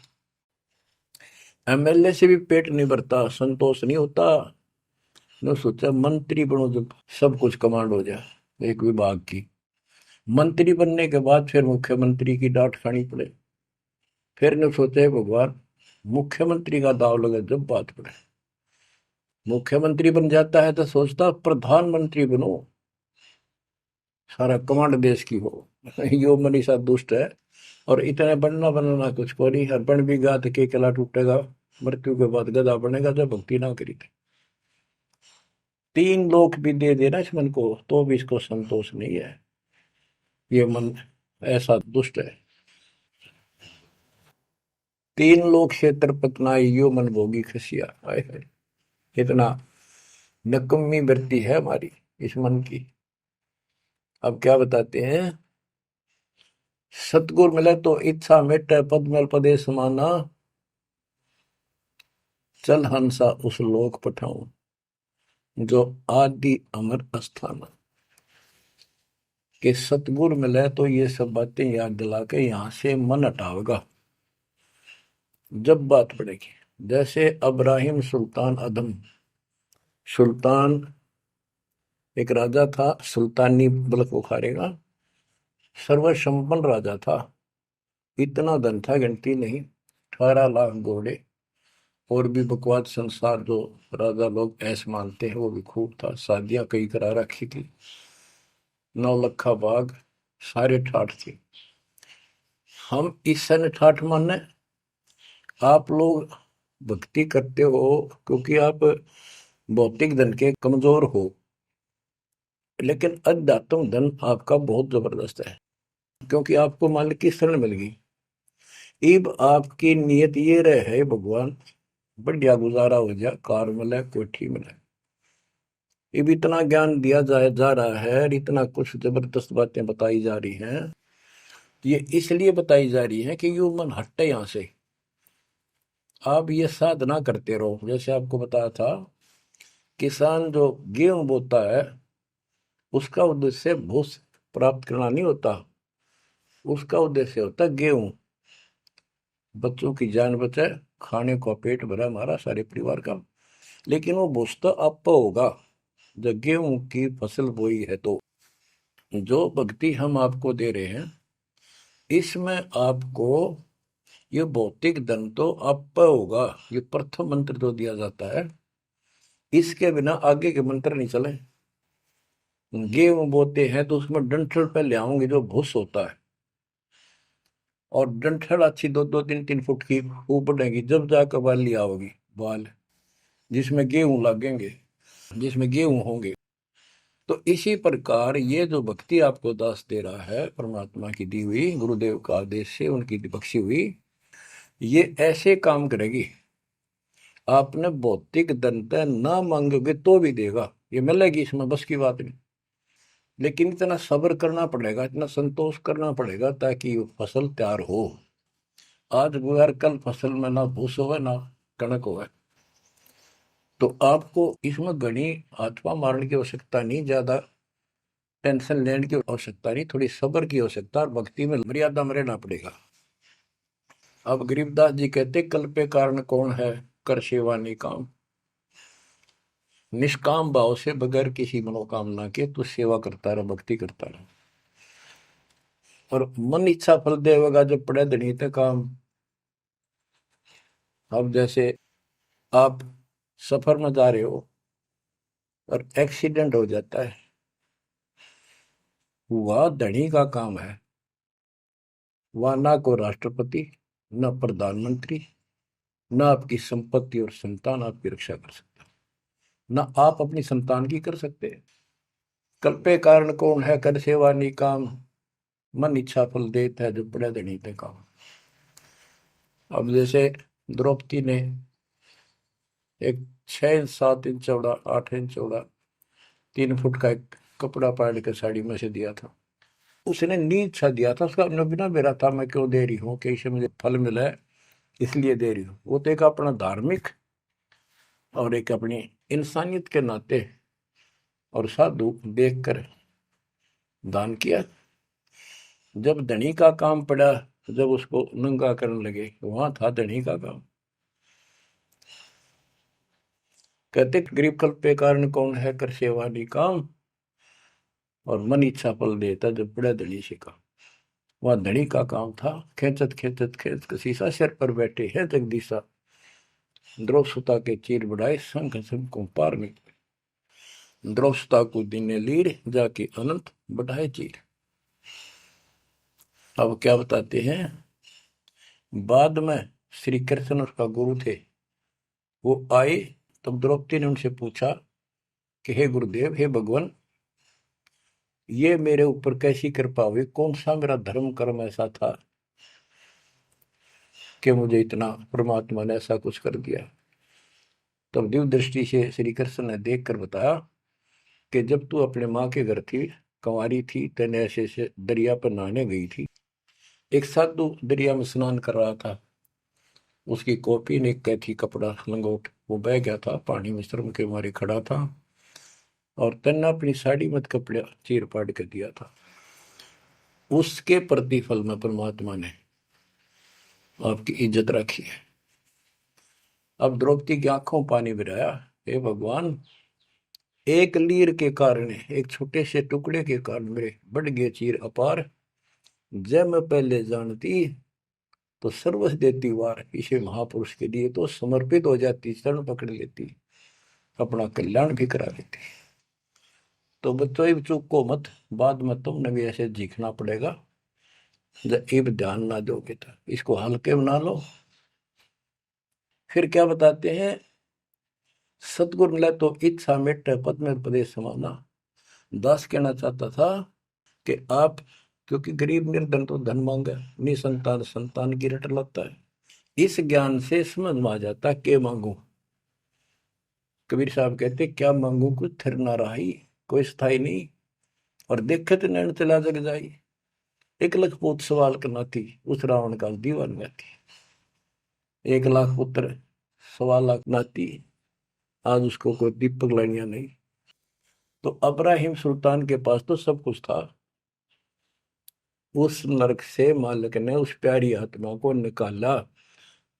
एमएलए से भी पेट नहीं भरता, संतोष नहीं होता, ने सोचा मंत्री बनो, जब सब कुछ कमांड हो जाए एक विभाग की। मंत्री बनने के बाद फिर मुख्यमंत्री की डांट खानी पड़े, फिर ने सोचा भगवान मुख्यमंत्री का दाव लगे जब बात पड़े। मुख्यमंत्री बन जाता है तो सोचता प्रधानमंत्री बनो, सारा कमांड देश की हो। यो मनीषा दुष्ट है, और इतने बनना बनना कुछ को नहीं, हर बन भी गा तो के किला टूटेगा, मृत्यु के बाद गधा बनेगा जब भक्ति ना करी थी। 3 लोक भी दे देना इस मन को तो भी इसको संतोष नहीं है, ये मन ऐसा दुष्ट है। 3 लोक क्षेत्र पतनाई यो मन भोगी खसिया, हाय हाय, इतना नकम्मी वृत्ति है हमारी इस मन की। अब क्या बताते हैं, सतगुर मिले तो इच्छा मिटे, पद में पदे समाना, चल हंसा उस लोक पठाऊं, जो आदि अमर अस्थान। कि सतगुर मिले तो ये सब बातें याद दिला के यहां से मन हटावेगा जब बात पड़ेगी। जैसे अब्राहिम सुल्तान अदम, सुल्तान एक राजा था, सुल्तानी मुल्क बुखारेगा, सर्वसंपन्न राजा था, इतना धन था गिनती नहीं, 18 लाख घोड़े, और भी बकवास संसार जो राजा लोग ऐसे मानते हैं वो भी खूब था, शादियां कई करा रखी थी, 9 लखा बाग, सारे ठाठ थी। हम इस सन ठाठ माने, आप लोग भक्ति करते हो क्योंकि आप भौतिक धन के कमजोर हो, लेकिन अध्यात्म धन आपका बहुत जबरदस्त है, क्योंकि आपको मालिक की शरण मिल गई। इब आपकी नियत ये रहे भगवान बढ़िया गुजारा हो जाए, कार मिले, कोठी मिले। इब इतना ज्ञान दिया जाए जा रहा है, इतना कुछ जबरदस्त बातें बताई जा रही हैं, ये इसलिए बताई जा रही है कि यू मन हटे यहां से। आप ये साधना करते रहो, जैसे आपको बताया था, किसान जो गेहूं बोता है उसका उद्देश्य भूस प्राप्त करना नहीं होता, उसका उद्देश्य होता है गेहूं, बच्चों की जान बचे, खाने को पेट भरा हमारा सारे परिवार का। लेकिन वो भूस तो आप होगा जब गेहूं की फसल बोई है। तो जो भक्ति हम आपको दे रहे हैं इसमें आपको ये भौतिक धन तो आप होगा, ये प्रथम मंत्र जो दिया जाता है, इसके बिना आगे के मंत्र नहीं चले। गेहूं बोते हैं तो उसमें डंठल पे ले आओगे जो भूस होता है, और डंठल अच्छी 2-2, 3-3 फुट की वो बढ़ेगी, जब जाकर बाली आओगी, बाल जिसमें गेहूं लगेंगे, जिसमें गेहूं होंगे। तो इसी प्रकार ये जो भक्ति आपको दास दे रहा है, परमात्मा की दी हुई, गुरुदेव का आदेश से उनकी बख्शी हुई, ये ऐसे काम करेगी, आपने भौतिक धनता ना मांगोगे तो भी देगा, ये मिलेगी, इसमें बस की बात नहीं। लेकिन इतना सब्र करना पड़ेगा, इतना संतोष करना पड़ेगा ताकि फसल तैयार हो। आज गुजर कल फसल में ना भूस होवे ना कणक होवे। तो आपको इसमें घनी आत्मा मारने की आवश्यकता नहीं, ज्यादा टेंशन लेने की आवश्यकता नहीं, थोड़ी सब्र की आवश्यकता, और भक्ति में मर्यादा में रहना पड़ेगा। अब गरीबदास जी कहते कल पे कारण कौन है, कर सेवा नहीं काम, निष्काम भाव से बगैर किसी मनोकामना के तू सेवा करता रहे, भक्ति करता रहे, और मन इच्छा फल देगा जब पड़े धनी तक काम। अब जैसे आप सफर में जा रहे हो और एक्सीडेंट हो जाता है, वह धनी का काम है, वह ना को राष्ट्रपति, न प्रधानमंत्री, न आपकी संपत्ति और संतान आपकी रक्षा कर सकता, न आप अपनी संतान की कर सकते, कल्पे कारण कौन है कर सेवा निकाम, मन इच्छा फल देता है जो पड़े धनी पे काम। अब जैसे द्रौपदी ने एक 6 इंच 7 इंच चौड़ा 8 इंच चौड़ा 3 फुट का एक कपड़ा पाड़ के साड़ी में से दिया था। उसने नीच सा दिया था, उसका अपना बिना मेरा था, मैं क्यों दे रही हूँ कि इससे मुझे फल मिला है इसलिए दे रही हूँ। वो तो एक अपना धार्मिक और एक अपनी इंसानियत के नाते और साधु देखकर दान किया। जब धनी का काम पड़ा, जब उसको नंगा करने लगे, वहां था धनी का काम। कहते गरीब कल्प पे कारण कौन है कर सेवा निकाम, और मन इच्छा फल देता जब बड़ा धनी से काम। वह धनी का काम था, खेचत खेचत खेच शीशा सिर पर बैठे हैं जगदीशा, द्रौव सुता के चीर बढ़ाए संग संग को पार में, द्रौव सुता को दिने लीर जाके अनंत बढ़ाए चीर। अब क्या बताते हैं, बाद में श्री कृष्ण उसका गुरु थे, वो आए तब द्रौपदी ने उनसे पूछा कि हे गुरुदेव, हे भगवान, ये मेरे ऊपर कैसी कृपा हुई, कौन सा मेरा धर्म कर्म ऐसा था कि मुझे इतना परमात्मा ने ऐसा कुछ कर दिया। तब दिव्य दृष्टि से श्री कृष्ण ने देख कर बताया कि जब तू अपने माँ के घर थी, कंवारी थी, तेने ऐसे से दरिया पर नहाने गई थी, एक साधु दरिया में स्नान कर रहा था, उसकी कॉपी ने कैथी कपड़ा लंगोट वो बह गया था, पानी में शर्म के मारे खड़ा था, और तेने अपनी साड़ी मत कपड़ा चीर पाड़ के दिया था। उसके प्रतिफल में परमात्मा ने आपकी इज्जत रखी है। अब द्रौपदी की आंखों पानी बिराया, हे भगवान, एक लीर के कारण, एक छोटे से टुकड़े के कारण मेरे बढ़ गए चीर अपार, जब मैं पहले जानती तो सर्वस देती वार, इसे महापुरुष के लिए तो समर्पित हो जाती, शरण पकड़ लेती, अपना कल्याण भी करा लेती। तो बच्चों चूक को मत, बाद में तुमने भी ऐसे जीखना पड़ेगा, जब एक ध्यान ना दोगे तो इसको हल्के बना लो। फिर क्या बताते हैं, सतगुरु मिला तो इच्छा मिट पद में प्रदेश समाना। दास कहना चाहता था कि आप, क्योंकि गरीब निर्धन तो धन मांगे, निसंतान संतान की रट लगता है, इस ज्ञान से समझ में आ जाता के मांगू। कबीर साहब कहते क्या मांगू कुछ थिर ना रही, कोई स्थाई नहीं, और देखे तो नैन चला जग जाई, एक लख पूत सवाल करना थी, उस रावण का दीवान गाती, 1 लाख पुत्र 1.25 लाख नाती, आज उसको कोई दीपक लाइनिया नहीं। तो अब्राहिम सुल्तान के पास तो सब कुछ था, उस नरक से मालिक ने उस प्यारी आत्मा को निकाला,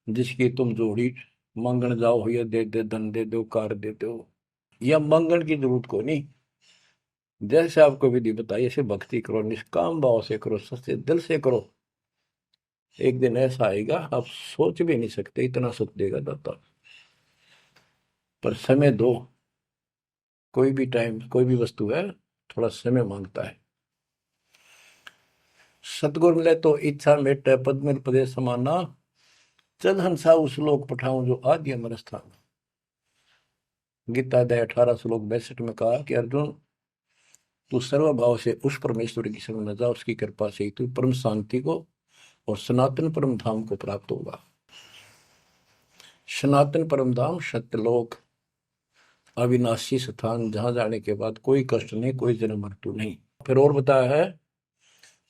जिसकी तुम जोड़ी मांगण जाओ, या दे दे धन दे दो कार दे दो, या मांगण की जरूरत को नहीं। जैसे आपको विधि बताई ऐसे भक्ति करो, निष्काम भाव से करो, सच्चे दिल से करो, एक दिन ऐसा आएगा आप सोच भी नहीं सकते, इतना सुख देगा दाता। पर समय दो, कोई भी टाइम कोई भी वस्तु है थोड़ा समय मांगता है। सतगुर मिले तो इच्छा मेट पद में प्रदेश समाना, चल हंसा उस लोक पठाऊं जो आदि अमर स्थान। गीता अध्याय 18 श्लोक 62 में कहा कि अर्जुन, तू सर्वभाव से उस परमेश्वर की शरण में जा, उसकी कृपा से तू परम शांति को और सनातन परम धाम को प्राप्त होगा। सनातन परम धाम सत्यलोक, अविनाशी स्थान, जहां जाने के बाद कोई कष्ट नहीं, कोई जन्म मृत्यु नहीं। फिर और बताया है,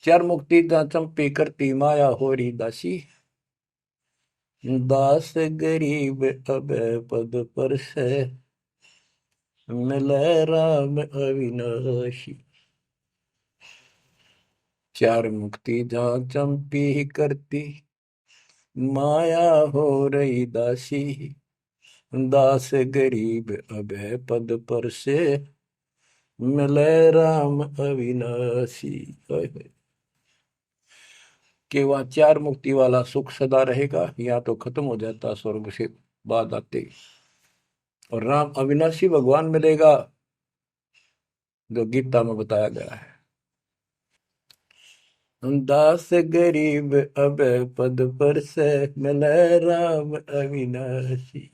चार मुक्ति जहां चंपी करती माया होरी दासी, दास गरीब अब पद पर से मिले राम अविनाशी। चार मुक्ति जहां चंपी करती माया हो रही दासी, दास गरीब अब पद पर से मिले राम अविनाशी। कि वह चार मुक्ति वाला सुख सदा रहेगा, या तो खत्म हो जाता स्वर्ग से बाद आते, और राम अविनाशी भगवान मिलेगा, जो गीता में बताया गया है। दास गरीब अब पद पर से मिले राम अविनाशी।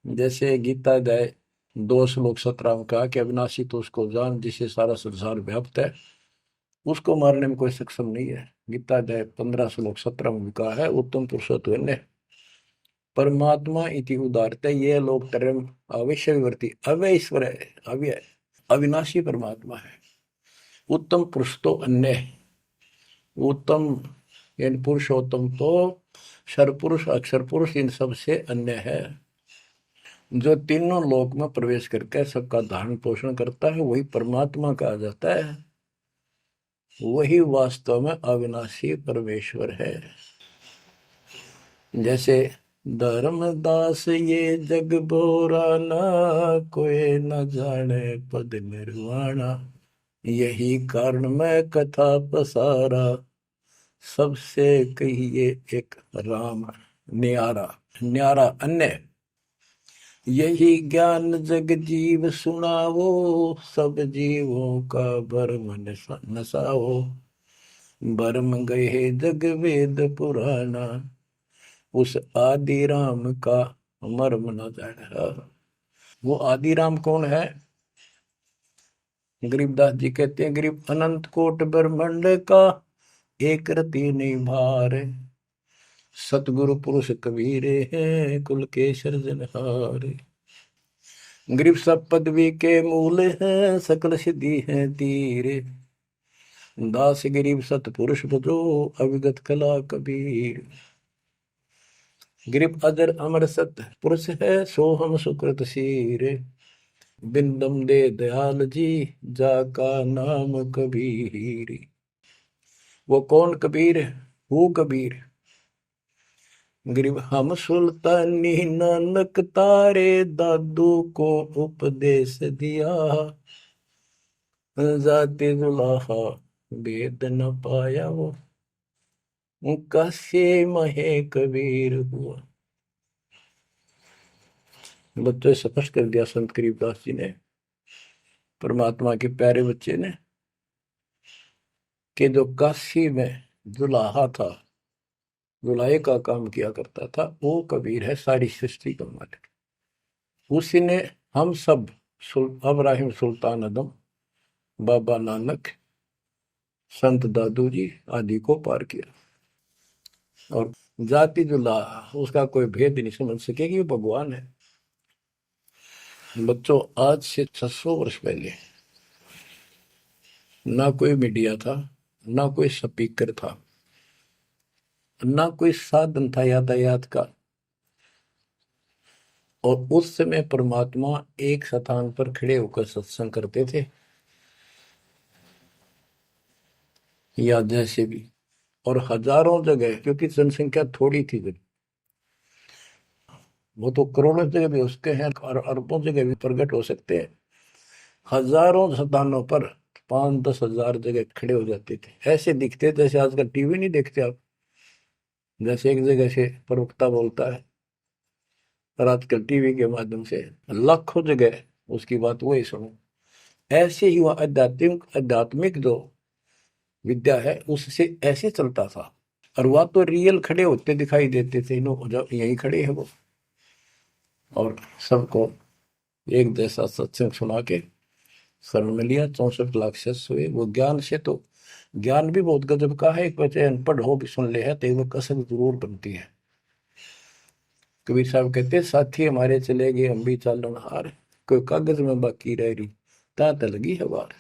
जैसे गीता जाए 2 श्लोक 17 में कहा कि अविनाशी तो उसको जान जिससे सारा संसार व्याप्त है, उसको मारने में कोई सक्षम नहीं है। गीता अध्याय 15 श्लोक 17 में भी कहा है उत्तम पुरुषोत्तम परमात्मा इति उदारते ये लोग तरम अवश्य विवर्ती अव्यय ईश्वर है, अव्यय अविनाशी परमात्मा है। उत्तम पुरुष तो अन्य है। उत्तम यानी पुरुषोत्तम तो सर्वपुरुष अक्षर पुरुष इन सब से अन्य है। जो तीनों लोक में प्रवेश करके सबका धारण पोषण करता है वही परमात्मा कहा जाता है। वही वास्तव में अविनाशी परमेश्वर है। जैसे धर्मदास ये जग बोरा ना कोई न जाने पद निर्वाणा, यही कारण मैं कथा पसारा सबसे कहिए एक राम न्यारा। न्यारा अन्य यही ज्ञान जग जीव सुनावो, सब जीवों का भरम नसाओ, भरम गए जग वेद पुराना, उस आदि राम का मर्म न जाना। वो आदि राम कौन है? गरीबदास जी कहते हैं गरीब अनंत कोट ब्रह्मांड का एक रति नहीं भार, सतगुरु पुरुष कबीरे हैं कुल के सृजनहार। गरीब सब पदवी के मूल हैं सकल सिद्धि है तीर, दास गरीब सतपुरुष बजो अविगत कला कबीर। गरीब अजर अमर सत पुरुष है सो हम सुकृत शीर, बिंदम दे दयाल जी जाका नाम कबीर। वो कौन कबीर? वो कबीर गरीब हम सुल्तानी नानक तारे दादू को उपदेश दिया, जाते दुलाहा वेद न पाया वो कैसे महे कबीर हुआ। बच्चों स्पष्ट कर दिया संत गरीबदास जी ने, परमात्मा के प्यारे बच्चे ने, कि जो काशी में दुलाहा था, दुलाहे का काम किया करता था, वो कबीर है सारी सृष्टि का मालिक। उसी ने हम सब अब्राहिम सुल्तान आदम, बाबा नानक, संत दादू जी आदि को पार किया। और जाति दुलाहा उसका कोई भेद नहीं समझ सके कि वो भगवान है। बच्चों आज से 600 वर्ष पहले ना कोई मीडिया था, ना कोई स्पीकर था, ना कोई साधन था यातायात का, और उस समय परमात्मा एक स्थान पर खड़े होकर सत्संग करते थे या जैसे भी, और हजारों जगह, क्योंकि जनसंख्या थोड़ी थी जब, वो तो करोड़ों जगह भी उसके हैं और अरबों जगह भी प्रकट हो सकते हैं। हजारों स्थानों पर 5-10 हजार जगह खड़े हो जाते थे, ऐसे दिखते जैसे आजकल टीवी नहीं देखते आप, जैसे एक जगह से प्रवक्ता बोलता है और आजकल टीवी के माध्यम से लाखों जगह उसकी बात वही सुनो। ऐसे ही वह आध्यात्मिक जो विद्या है उससे ऐसे चलता था। और वह तो रियल खड़े होते दिखाई देते थे, यही खड़े है वो, और सबको एक जैसा सत्संग सुना के शरण में लिया। 64 लाख शिष्य हुए। वो ज्ञान से तो ज्ञान भी बहुत गजब का है। एक बच्चे अनपढ़ हो भी सुन ले है तो वो कसक जरूर बनती है। कबीर साहब कहते साथी हमारे चले गए हम भी चालन हार, कोई कागज में बाकी रह रही ता लगी है बार।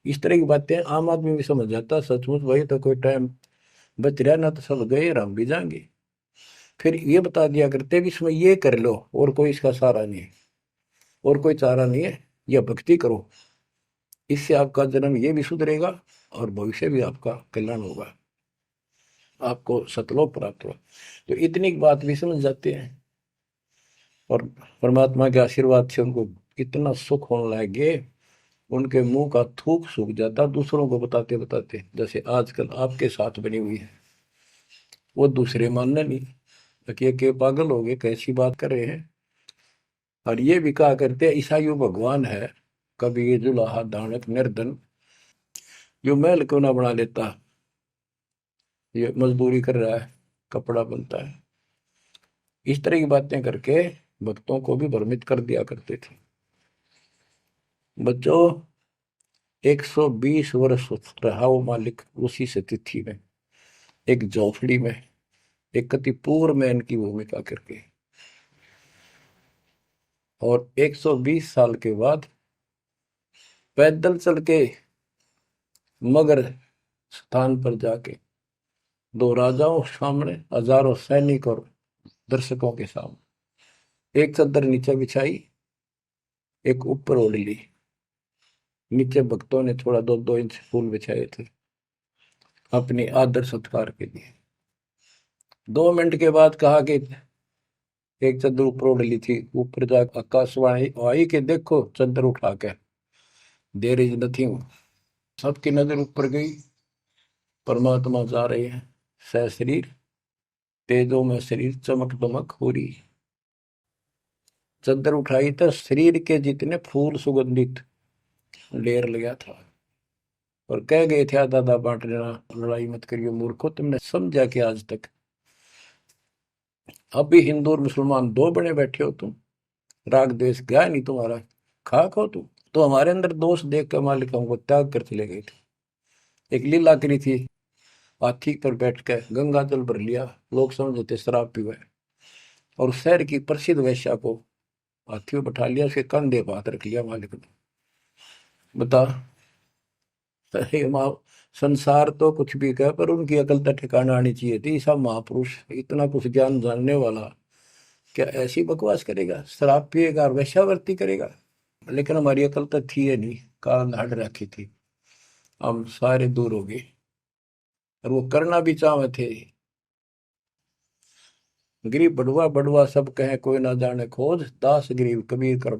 इस तरह की बातें आम आदमी भी समझ जाता। सचमुच वही तो कोई टाइम बच रहा ना तो सब गए और हम भी जाएंगे। फिर ये बता दिया करते कि इसमें ये कर लो और कोई इसका सहारा नहीं है और कोई चारा नहीं है, यह भक्ति करो, इससे आपका जन्म ये भी सुधरेगा और भविष्य भी आपका कल्याण होगा, आपको सतलोक प्राप्त होगा। तो इतनी बात भी समझ जाते हैं और परमात्मा के आशीर्वाद से उनको इतना सुख होने लगे, उनके मुंह का थूक सूख जाता दूसरों को बताते बताते। जैसे आजकल आपके साथ बनी हुई है, वो दूसरे मानने नहीं कि पागल हो गए कैसी बात कर रहे हैं। और ये भी कहा करते ईसाइयों भगवान है, कभी जुलाहा दानक निर्धन, जो महल क्यों ना बना लेता, ये मजदूरी कर रहा है, कपड़ा बनता है। इस तरह की बातें करके भक्तों को भी भ्रमित कर दिया करते थे। बच्चों 120 वर्ष रहा वो मालिक उसी से तिथि में, एक झोपड़ी में, एक कति पूर्व में इनकी भूमिका करके। और 120 साल के बाद पैदल चल के मगर स्थान पर जाके दो राजाओं सामने, हजारों सैनिक और दर्शकों के सामने एक चादर नीचे बिछाई, एक ऊपर ओढ़ ली। नीचे भक्तों ने थोड़ा 2-2 इंच फूल बिछाए थे अपनी आदर सत्कार के लिए। 2 मिनट के बाद कहा कि एक चादर ऊपर ओढ़ ली थी, ऊपर जाकर आकाशवाणी आई कि देखो चादर उठा के, देर इज नथिंग। सबकी नजर ऊपर गई, परमात्मा जा रहे हैं सशरीर, तेजो में शरीर चमक दमक हो रही। चादर उठाई तो शरीर के जितने फूल सुगंधित ढेर लगा था। और कह गए थे दादा बांट लेना, लड़ाई मत करियो मूर्खो, तुमने समझा कि आज तक अभी हिंदू और मुसलमान दो बने बैठे हो तुम, राग द्वेष गया नहीं तुम्हारा, खाक हो तुम। तो हमारे अंदर दोष देख कर मालिक हमको त्याग कर चले गए थे। एक लीला करी थी, हाथी पर बैठ कर गंगा जल भर लिया, लोग समझते थे शराब पीवा है, और शहर की प्रसिद्ध वैश्या को हाथी में बैठा लिया, उसके कंधे पर हाथ रख लिया मालिक ने। बता, अरे माँ, संसार तो कुछ भी कहे पर उनकी अकल तो ठिकाना आनी चाहिए थी। सब महापुरुष इतना कुछ ज्ञान जानने वाला क्या ऐसी बकवास करेगा, शराब पिएगा और वेश्यावृत्ति करेगा। लेकिन हमारी अकल तो थी है नहीं, काल हट रखी थी, हम सारे दूर हो गए। और वो करना भी चाहे थे। गरीब बड़ुआ बड़ुआ सब कहे कोई ना जाने खोज, दास गरीब कबीर कर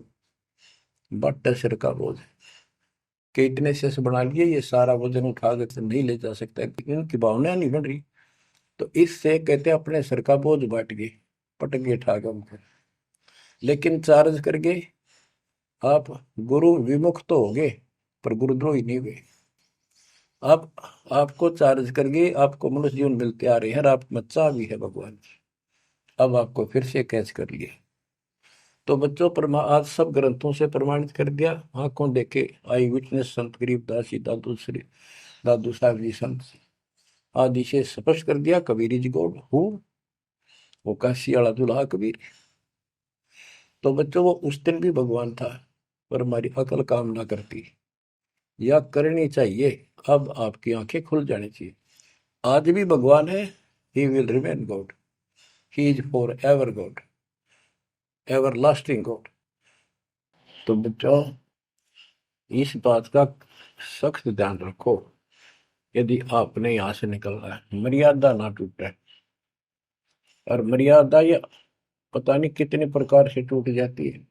बट सिर का बोझ। कि इतने शेष बना लिए, ये सारा वजन उठा कर नहीं ले जा सकता, इनकी भावना नहीं बन रही। तो इससे कहते अपने सिर का बोझ बांट गए, पटक गए उठा के उनको। लेकिन चार्ज करके आप गुरु विमुख तो हो गए, पर गुरुद्रोही नहीं हुए। आप आपको चार्ज करके आपको मनुष्य जीवन मिलते आ रहे हैं, और आप बच्चा भी है भगवान। अब आपको फिर से कैच कर लिया। तो बच्चों आज सब ग्रंथों से प्रमाणित कर दिया, आंखों देखे आई विटनेस संत गरीबदास जी, दादू श्री दादू साहब जी संत आदि से स्पष्ट कर दिया। कबीर जी गॉड हूँ, वो काशी वाला दुल्हा कबीर। तो बच्चों वो उस दिन भी भगवान था, पर हमारी अकल काम ना करती, या करनी चाहिए। अब आपकी आंखें खुल जानी चाहिए। आज भी भगवान है, he will remain God, he is for ever God, ever lasting God. तो बच्चों इस बात का सख्त ध्यान रखो, यदि आपने यहां से निकलना है, मर्यादा ना टूटे। और मर्यादा ये पता नहीं कितने प्रकार से टूट जाती है।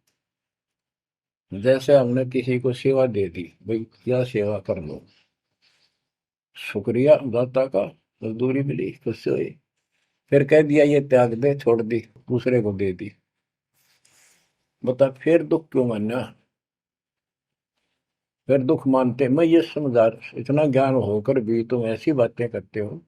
जैसे हमने किसी को सेवा दे दी, भाई क्या सेवा कर लो, शुक्रिया दाता का, मजदूरी मिली खुश हुई, फिर कह दिया ये त्याग दे, छोड़ दी, दूसरे को दे दी। बता फिर दुख क्यों मानना, फिर दुख मानते। मैं ये समझा, इतना ज्ञान होकर भी तुम ऐसी बातें करते हो,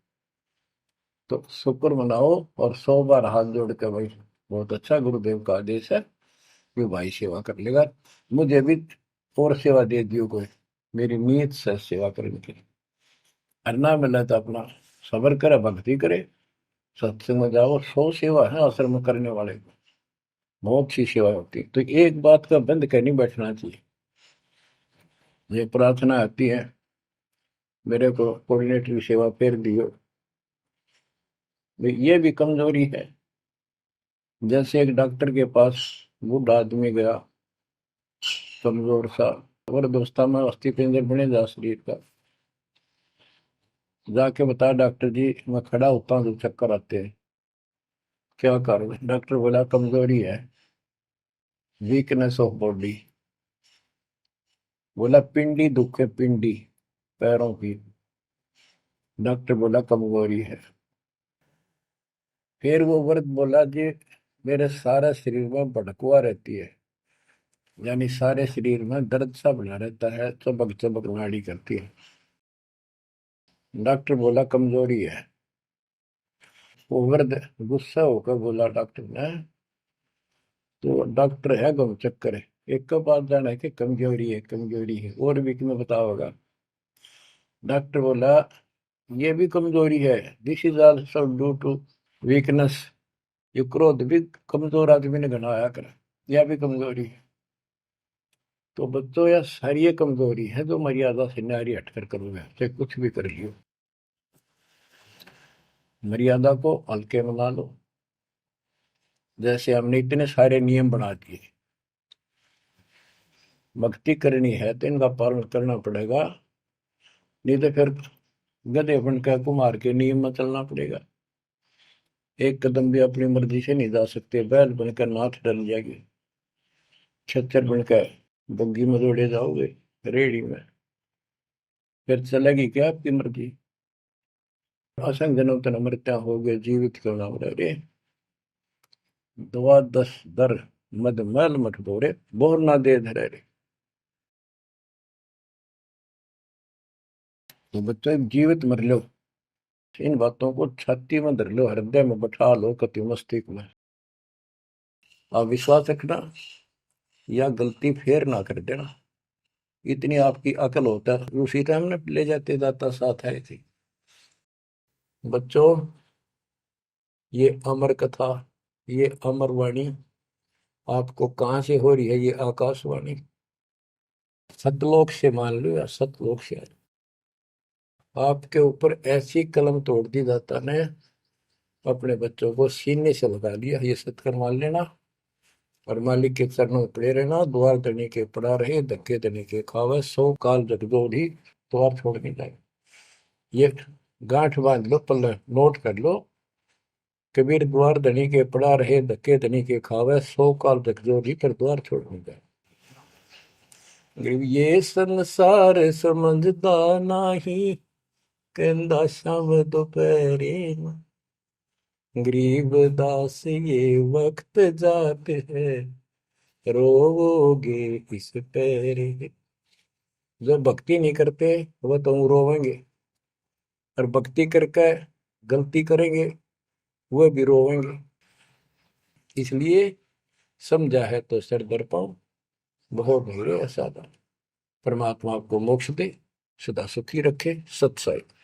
तो शुक्र मनाओ और 100 बार हाथ जोड़ के भाई बहुत अच्छा, गुरुदेव का आदेश है कि भाई सेवा कर लेगा, मुझे भी और सेवा दे दियो कोई, मेरी नीयत से सेवा करने की। अन्ना मिला तो अपना सबर करे, भक्ति करे, सत्संग में जाओ। 100 सेवा है आश्रम में करने वाले को, बहुत सी सेवा होती है। तो एक बात का बंद कर नहीं बैठना चाहिए। ये प्रार्थना आती है, मेरे को कोऑर्डिनेटर की सेवा फेर दियो, ये भी कमजोरी है। जैसे एक डॉक्टर के पास बूढ़ा आदमी गया, कमजोर सा, वृद्धावस्था में अस्थि पिंजर बने जा शरीर का, जाके बता डॉक्टर जी मैं खड़ा होता हूँ तो चक्कर आते हैं, क्या करूँ। डॉक्टर बोला कमजोरी है, वीकनेस ऑफ बॉडी। बोला पिंडी दुख है, पिंडी पैरों की। डॉक्टर बोला कमजोरी है। फिर वो वृद्ध बोला जी मेरे सारे शरीर में भड़कुआ रहती है, यानी सारे शरीर में दर्द सा बना रहता है, चबक चबक नाड़ी करती है। डॉक्टर बोला कमजोरी है। वो वृद्ध गुस्सा होकर बोला डॉक्टर ने तो डॉक्टर है गम चक्कर है, एक का बात जाना है कि कमजोरी है कमजोरी है, और भी तुम्हें बताओगा। डॉक्टर बोला ये भी कमजोरी है, this is also due to weakness. ये क्रोध भी कमजोर आदमी ने घना आया कर, यह भी कमजोरी है। तो बच्चों यह सारी ये कमजोरी है जो मर्यादा से नारी हटकर करोगे, चाहे कुछ भी कर लियो। मर्यादा को हल्के में ला लो। जैसे हमने इतने सारे नियम बना दिए, भक्ति करनी है तो इनका पालन करना पड़ेगा, नहीं तो फिर गधे बनकर कुमार के नियम में चलना पड़ेगा। एक कदम भी अपनी मर्जी से नहीं जा सकते, बैल बनकर नाथ डल जाएगी, छच्चर बनकर बग्गी में दौड़े जाओगे रेड़ी में, फिर चलेगी क्या आपकी मर्जी। असंग जन्म तन मृत्या हो गए जीवित क्यों ना रे, दुआ दस दर मद मैल मठ बोरे, बोर ना दे धरे रे। तो बच्चों जीवित मर लो, इन बातों को छाती में धर लो, हृदय में बैठा लो, कति मस्तिष्क में। आप विश्वास रखना, या गलती फेर ना कर देना, इतनी आपकी अकल होता है। उसी टाइम ने ले जाते जाता साथ आए थे। बच्चों ये अमर कथा, ये अमर वाणी आपको कहां से हो रही है? ये आकाशवाणी सतलोक से, मान लो, या सतलोक से आपके ऊपर ऐसी कलम तोड़ दी दाता ने, अपने बच्चों को सीने से लगा लिया। ये सत्कर मान लेना, और मालिक के चरणों में पड़े रहना। द्वार धनी के पड़ा रहे, धक्के धनी के खावे, 100 काल जगदोधी द्वार छोड़ नहीं जाए। ये गांठ बांध लो, पल्ले नोट कर लो। कबीर द्वार धनी के पड़ा रहे, धक्के धनी के खावे, 100 काल जगदोधी पर द्वार छोड़ नहीं जाए। ये संसार समझदा नाही, कहंदा शाम दोपहरे, गरीब दास ये वक्त जाते है, रोवोगे इस पैरे। जो भक्ति नहीं करते वह तो रोवेंगे, और भक्ति करके गलती करेंगे वह भी रोवेंगे। इसलिए समझा है तो सर दर पाओ, बहुत नहीं रे सादा। परमात्मा आपको मोक्ष दे, सदा सुखी रखे। सत्संग।